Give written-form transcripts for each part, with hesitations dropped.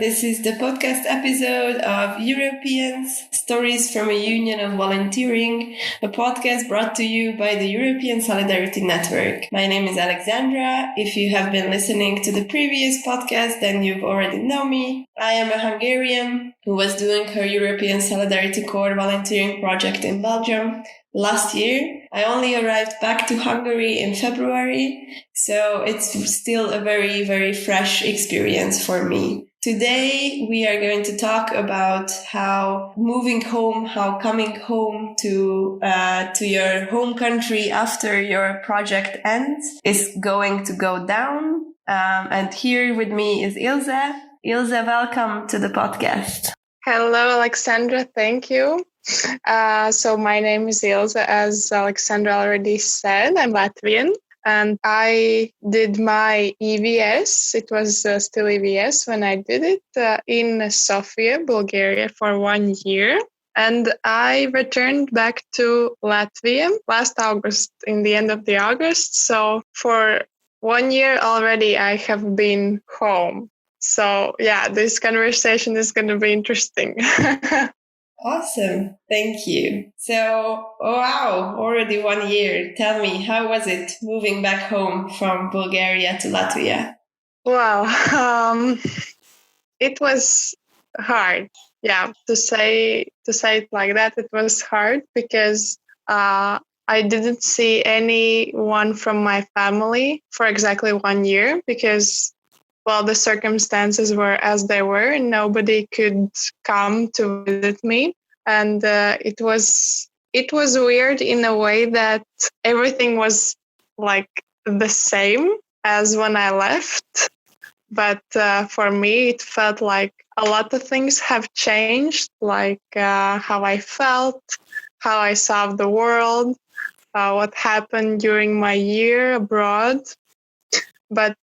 This is the podcast episode of Europeans, Stories from a Union of Volunteering, a podcast brought to you by the European Solidarity Network. My name is Alexandra. If you have been listening to the previous podcast, then you've already know me. I am a Hungarian who was doing her European Solidarity Corps volunteering project in Belgium last year. I only arrived back to Hungary in February, so it's still a very, very fresh experience for me. Today, we are going to talk about how moving home, how coming home to your home country after your project ends is going to go down. And here with me is Ilze. Ilze, welcome to the podcast. Hello, Alexandra. Thank you. So my name is Ilze, as Alexandra already said. I'm Latvian, and I did my EVS. It was still EVS when I did it in Sofia, Bulgaria for 1 year. And I returned back to Latvia last August, in the end of the August. So for 1 year already, I have been home. So yeah, this conversation is going to be interesting. Awesome. Thank you. So, wow, already 1 year. Tell me, how was it moving back home from Bulgaria to Latvia? Wow. It was hard. Yeah, to say it like that, it was hard because I didn't see anyone from my family for exactly 1 year because, well, the circumstances were as they were and nobody could come to visit me. And it was weird in a way that everything was like the same as when I left. But for me, it felt like a lot of things have changed, like how I felt, how I saw the world, what happened during my year abroad. But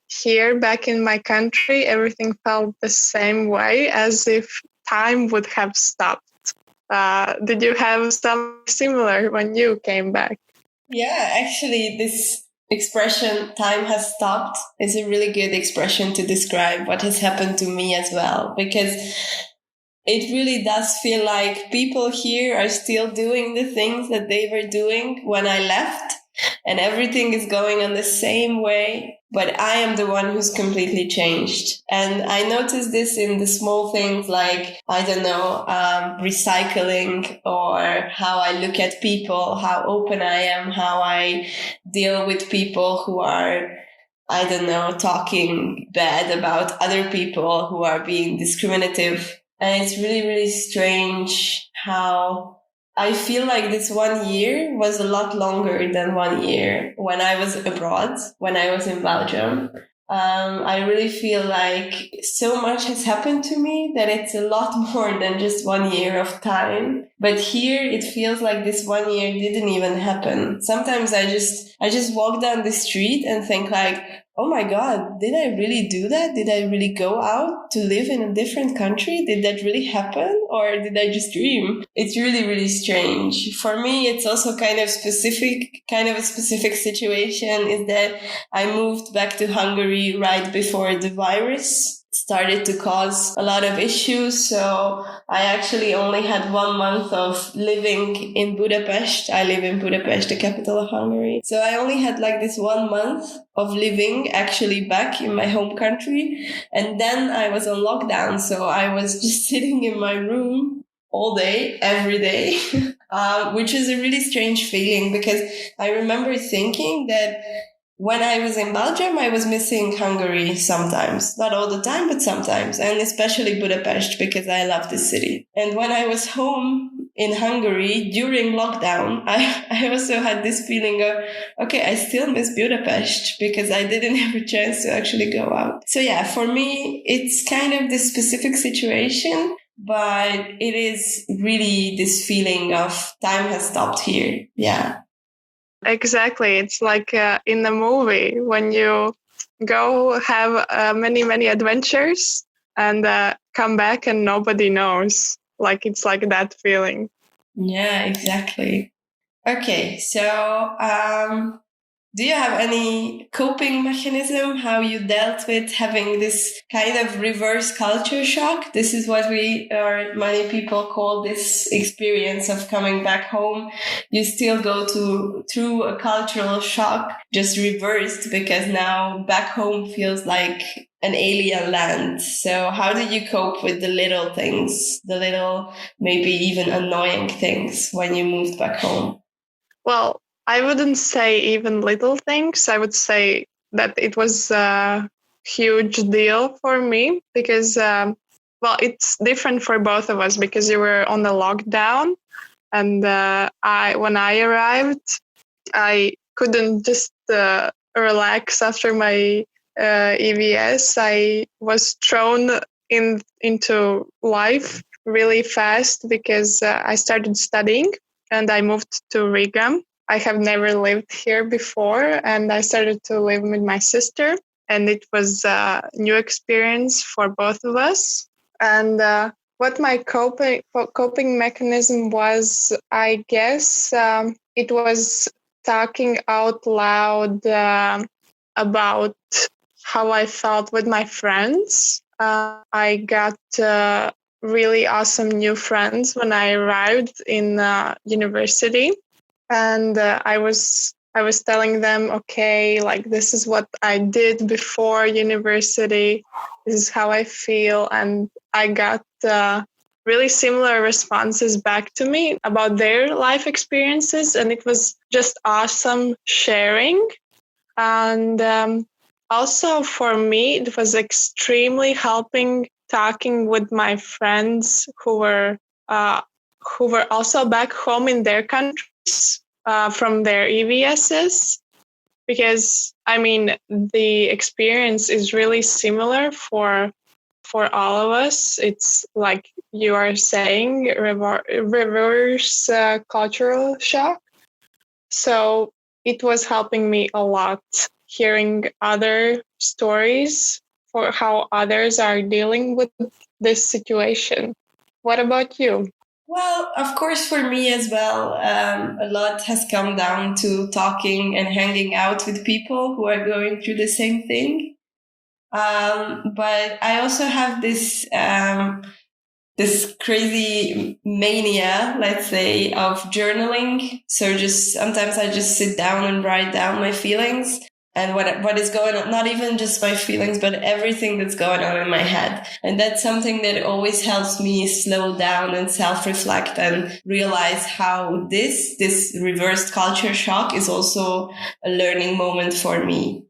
here, back in my country, everything felt the same way, as if time would have stopped. Did you have something similar when you came back? Yeah, actually, this expression, time has stopped, is a really good expression to describe what has happened to me as well, because it really does feel like people here are still doing the things that they were doing when I left. And everything is going on the same way, but I am the one who's completely changed. And I notice this in the small things like, I don't know, recycling, or how I look at people, how open I am, how I deal with people who are, I don't know, talking bad about other people, who are being discriminative. And it's really, really strange how I feel like this 1 year was a lot longer than 1 year when I was abroad, when I was in Belgium. I really feel like so much has happened to me that it's a lot more than just 1 year of time. But here it feels like this 1 year didn't even happen. Sometimes I just walk down the street and think like, oh my God, did I really do that? Did I really go out to live in a different country? Did that really happen? Or did I just dream? It's really, really strange. For me, it's also kind of a specific situation is that I moved back to Hungary right before the virus started to cause a lot of issues. So I actually only had 1 month of living in Budapest. I live in Budapest, the capital of Hungary. So I only had like this 1 month of living actually back in my home country. And then I was on lockdown. So I was just sitting in my room all day, every day, which is a really strange feeling because I remember thinking that when I was in Belgium, I was missing Hungary sometimes. Not all the time, but sometimes. And especially Budapest, because I love this city. And when I was home in Hungary during lockdown, I also had this feeling of, okay, I still miss Budapest because I didn't have a chance to actually go out. So yeah, for me, it's kind of this specific situation, but it is really this feeling of time has stopped here. Yeah. Exactly. It's like in the movie when you go have many, many adventures and come back and nobody knows. Like it's like that feeling. Yeah, exactly. Okay, so Do you have any coping mechanism, how you dealt with having this kind of reverse culture shock? This is what many people call this experience of coming back home. You still go through a cultural shock, just reversed, because now back home feels like an alien land. So how do you cope with the little things, the little, maybe even annoying things when you moved back home? Well, I wouldn't say even little things. I would say that it was a huge deal for me because, well, it's different for both of us because you were on the lockdown, and when I arrived, I couldn't just relax after my EVS. I was thrown into life really fast because I started studying and I moved to Riga. I have never lived here before, and I started to live with my sister, and it was a new experience for both of us. And what my coping mechanism was, I guess it was talking out loud about how I felt with my friends. I got really awesome new friends when I arrived in university, and I was telling them, okay, like this is what I did before university. This is how I feel, and I got really similar responses back to me about their life experiences, and it was just awesome sharing. And also for me, it was extremely helping talking with my friends who were also back home in their countries from their EVSs, because I mean the experience is really similar for all of us. It's like you are saying, reverse cultural shock. So it was helping me a lot hearing other stories for how others are dealing with this situation. What about you? Well, of course, for me as well, a lot has come down to talking and hanging out with people who are going through the same thing. But I also have this crazy mania, let's say, of journaling. So just sometimes I just sit down and write down my feelings and what is going on, not even just my feelings, but everything that's going on in my head. And that's something that always helps me slow down and self-reflect and realize how this reversed culture shock is also a learning moment for me.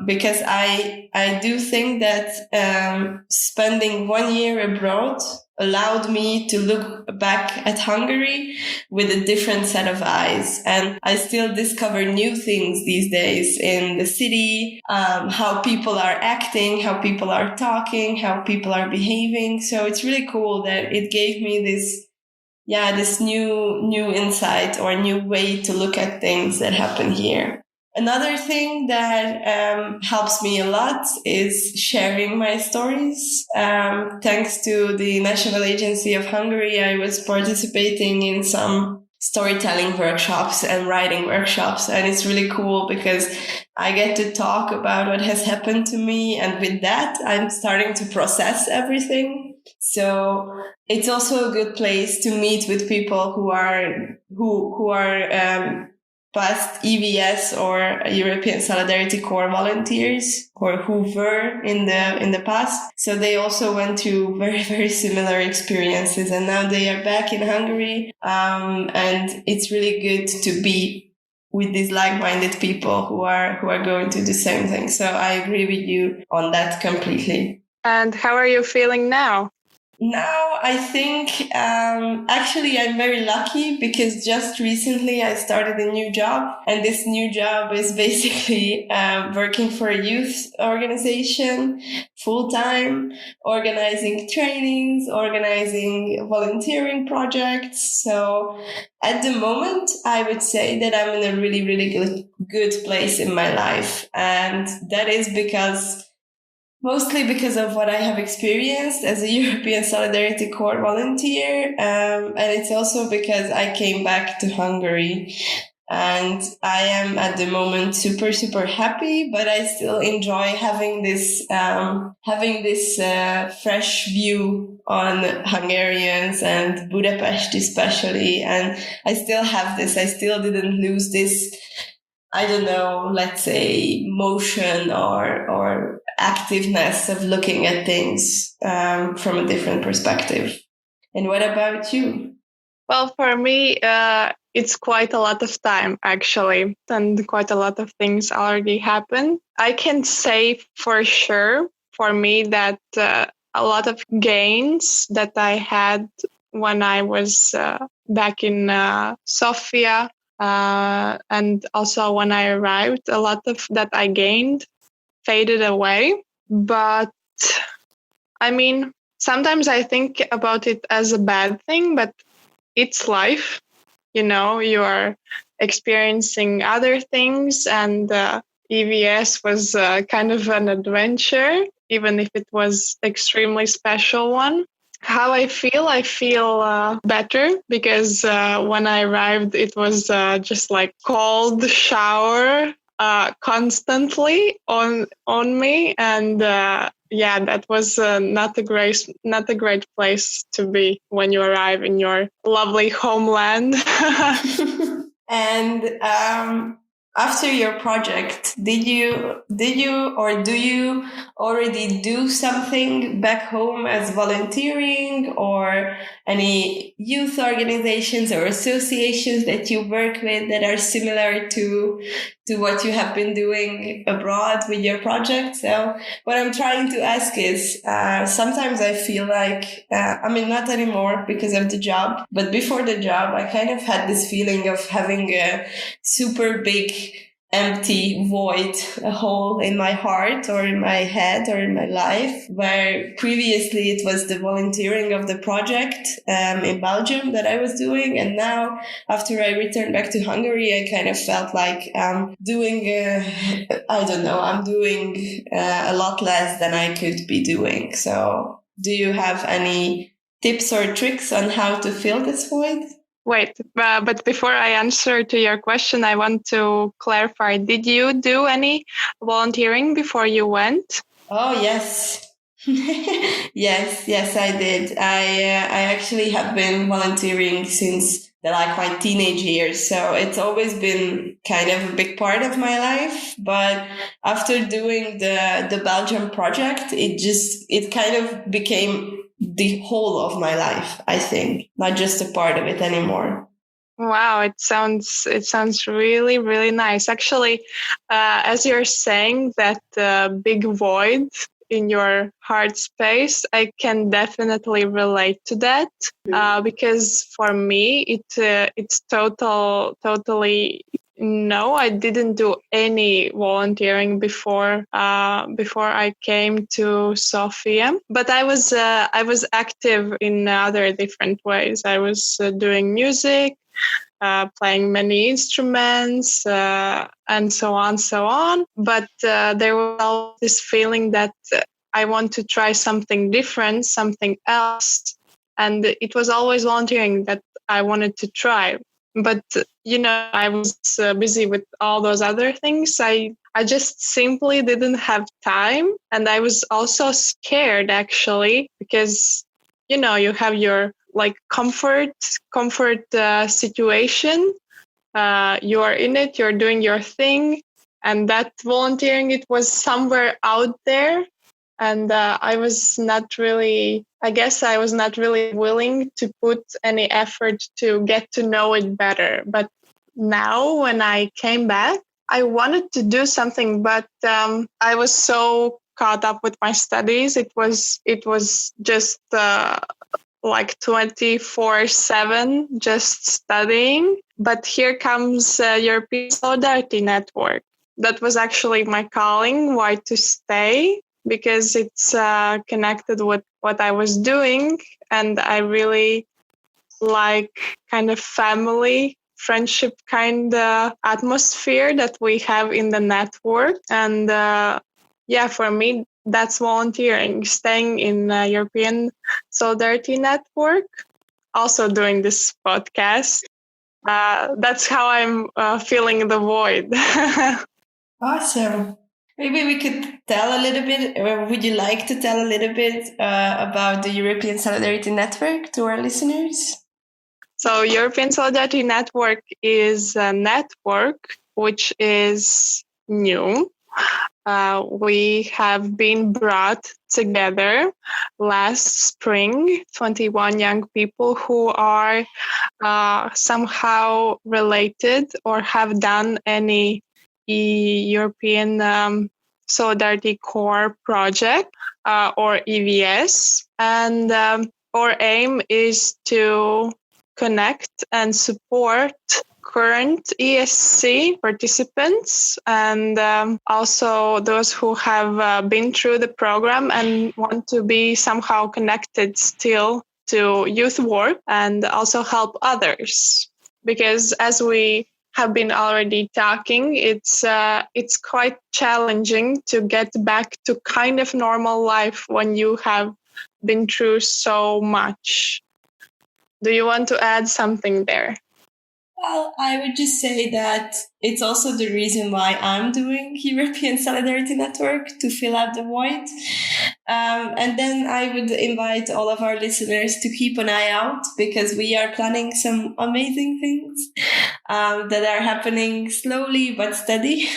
Because I do think that spending 1 year abroad allowed me to look back at Hungary with a different set of eyes. And I still discover new things these days in the city, how people are acting, how people are talking, how people are behaving. So it's really cool that it gave me this new insight or new way to look at things that happen here. Another thing that helps me a lot is sharing my stories. Thanks to the National Agency of Hungary, I was participating in some storytelling workshops and writing workshops. And it's really cool because I get to talk about what has happened to me. And with that, I'm starting to process everything. So it's also a good place to meet with people who are past EVS or European Solidarity Corps volunteers, or who were in the past. So they also went through very, very similar experiences, and now they are back in Hungary. And it's really good to be with these like-minded people who are going through the same thing. So I agree with you on that completely. And how are you feeling now? Now, I think actually I'm very lucky because just recently I started a new job, and this new job is basically working for a youth organization full time, organizing trainings, organizing volunteering projects. So at the moment, I would say that I'm in a really, really good place in my life. And that is mostly because of what I have experienced as a European Solidarity Corps volunteer. And it's also because I came back to Hungary. And I am at the moment super, super happy, but I still enjoy having this fresh view on Hungarians and Budapest especially. And I still have this. I still didn't lose this, I don't know, let's say motion or activeness of looking at things from a different perspective. And what about you? Well, for me, it's quite a lot of time actually, and quite a lot of things already happened. I can say for sure for me that a lot of gains that I had when I was back in Sofia, and also when I arrived, a lot of that I gained faded away. But I mean, sometimes I think about it as a bad thing, but it's life. You are experiencing other things, and EVS was kind of an adventure, even if it was extremely special one. How I feel better because when I arrived, it was just like cold shower constantly on me, and yeah, that was not a great place to be when you arrive in your lovely homeland. And after your project, did you or do you already do something back home as volunteering or any youth organizations or associations that you work with that are similar to what you have been doing abroad with your project? So what I'm trying to ask is, sometimes I feel like, I mean, not anymore because of the job, but before the job, I kind of had this feeling of having a super big empty void, a hole in my heart or in my head or in my life, where previously it was the volunteering of the project in Belgium that I was doing. And now, after I returned back to Hungary, I kind of felt like doing, I don't know, I'm doing a lot less than I could be doing. So do you have any tips or tricks on how to fill this void? Wait, but before I answer to your question, I want to clarify. Did you do any volunteering before you went? Oh, yes. Yes, I did. I actually have been volunteering since my teenage years, so it's always been kind of a big part of my life. But after doing the Belgium project, it kind of became the whole of my life, I think, not just a part of it anymore. Wow, it sounds really, really nice. Actually, as you're saying that big void in your heart space, I can definitely relate to that because for me, it's totally no. I didn't do any volunteering before I came to Sofia, but I was active in other different ways. I was doing music. Playing many instruments and so on. But there was always this feeling that I want to try something different, something else. And it was always volunteering that I wanted to try. But, I was busy with all those other things. I just simply didn't have time. And I was also scared, actually, because, you have your like comfort situation. You are in it, you're doing your thing, and that volunteering, it was somewhere out there, and I was not really willing to put any effort to get to know it better. But now when I came back, I wanted to do something, but I was so caught up with my studies. It was just like 24/7 just studying. But here comes European Solidarity Network. That was actually my calling, why to stay, because it's connected with what I was doing. And I really like kind of family friendship kind of atmosphere that we have in the network. And yeah, for me, that's volunteering, staying in European Solidarity Network, also doing this podcast. that's how I'm feeling the void. Awesome. Maybe we could tell a little bit, or would you like to tell a little bit about the European Solidarity Network to our listeners? So European Solidarity Network is a network which is new. We have been brought together last spring, 21 young people who are somehow related or have done any European Solidarity Corps project or EVS. And our aim is to connect and support current ESC participants and also those who have been through the program and want to be somehow connected still to youth work and also help others. Because as we have been already talking, it's quite challenging to get back to kind of normal life when you have been through so much. Do you want to add something there? Well, I would just say that it's also the reason why I'm doing European Solidarity Network, to fill out the void. And then I would invite all of our listeners to keep an eye out, because we are planning some amazing things that are happening slowly but steady.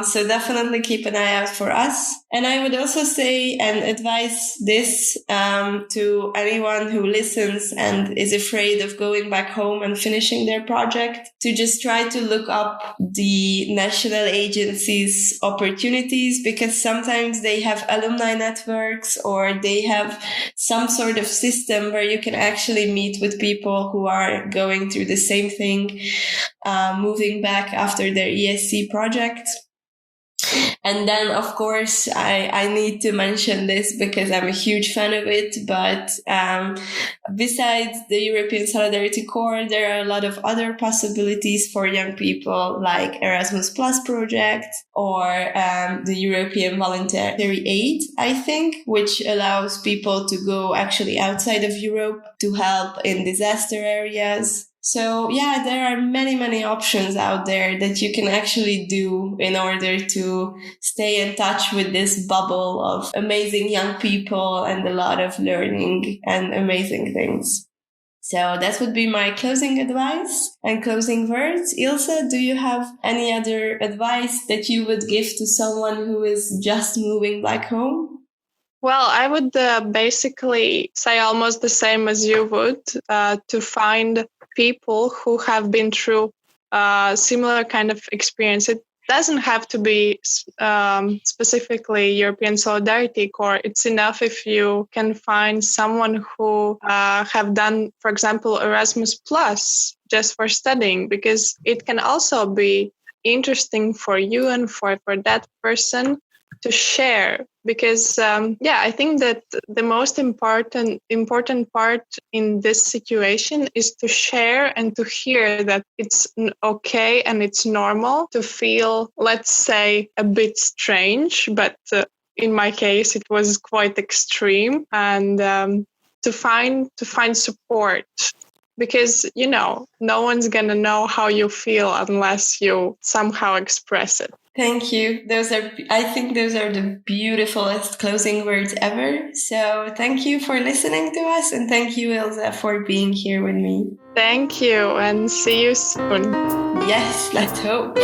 So definitely keep an eye out for us. And I would also say and advise this to anyone who listens and is afraid of going back home and finishing their project, to just try to look up the national agencies' opportunities, because sometimes they have alumni networks or they have some sort of system where you can actually meet with people who are going through the same thing, moving back after their ESC project. And then, of course, I need to mention this because I'm a huge fan of it. But besides the European Solidarity Corps, there are a lot of other possibilities for young people, like Erasmus Plus project or the European Voluntary Aid, I think, which allows people to go actually outside of Europe to help in disaster areas. So yeah, there are many, many options out there that you can actually do in order to stay in touch with this bubble of amazing young people and a lot of learning and amazing things. So that would be my closing advice and closing words. Ilse, do you have any other advice that you would give to someone who is just moving back home? Well, I would basically say almost the same as you would, to find people who have been through similar kind of experience. It doesn't have to be specifically European Solidarity Corps. It's enough if you can find someone who have done, for example, Erasmus Plus just for studying, because it can also be interesting for you and for that person to share. Because I think that the most important part in this situation is to share and to hear that it's okay and it's normal to feel, let's say, a bit strange, but in my case it was quite extreme, and to find support, because no one's gonna know how you feel unless you somehow express it. Thank you. I think those are the beautifulest closing words ever. So thank you for listening to us, and thank you, Ilze, for being here with me. Thank you, and see you soon. Yes, let's hope.